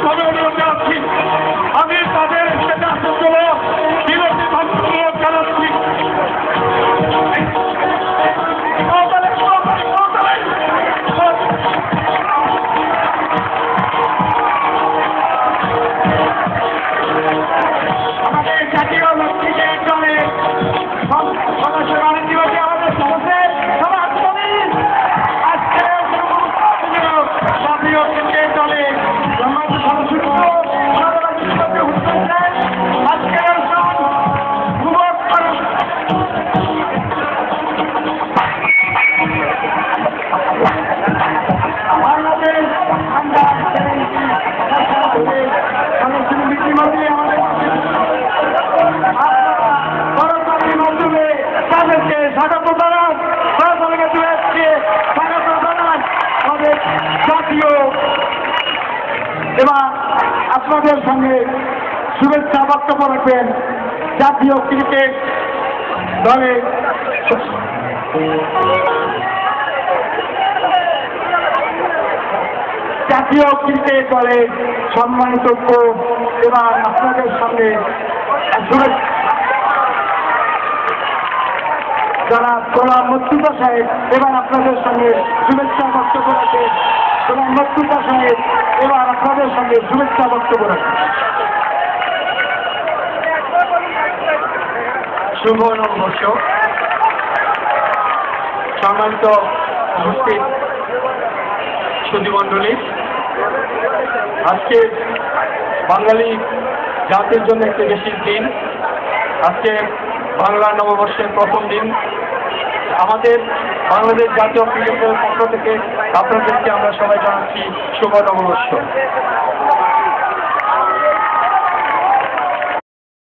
তবে অনুরোধ জানাচ্ছি আমি তাদের সেটা জন্য বিরোধী ধন্যবাদ জানাচ্ছি। আমাদের জাতীয় লক্ষ্মীদের দলে সদস্যগণ দিবসে আমাদের সদস্যের সমাজকর্মী আজকে জাতীয় ক্রিকেট দলে সম্মানিত সদস্যবৃন্দ আজকের বাংলাদেশ মাধ্যমে তাদেরকে স্বাগত জানান, স্বাগত জানান আমাদের জাতীয় এবং আপনাদের সঙ্গে শুভেচ্ছা বক্তব্য রাখবেন জাতীয় ক্রিকেট দলে জাতীয় ক্রিকেট দলে সম্মানিত কোচ এবং আপনাদের সঙ্গে যারা গোলাম মর্তুজা সাহেব এবং আপনাদের সঙ্গে শুভেচ্ছা বক্তব্য রাখে গোলাম মর্তুজা সাহেব এবং আপনাদের সঙ্গে শুভেচ্ছা বক্তব্য রাখে। শুভ নববর্ষ সম্মানিত উপস্থিত সুধীমণ্ডলী, আজকে বাঙালি জাতির জন্য একটি বিশেষ দিন। আজকে বাংলা নববর্ষের প্রথম দিন। আমাদের বাংলাদেশ জাতীয় ক্রিকেট দলের পক্ষ থেকে আপনাদেরকে আমরা সবাই জানাচ্ছি শুভ নববর্ষ।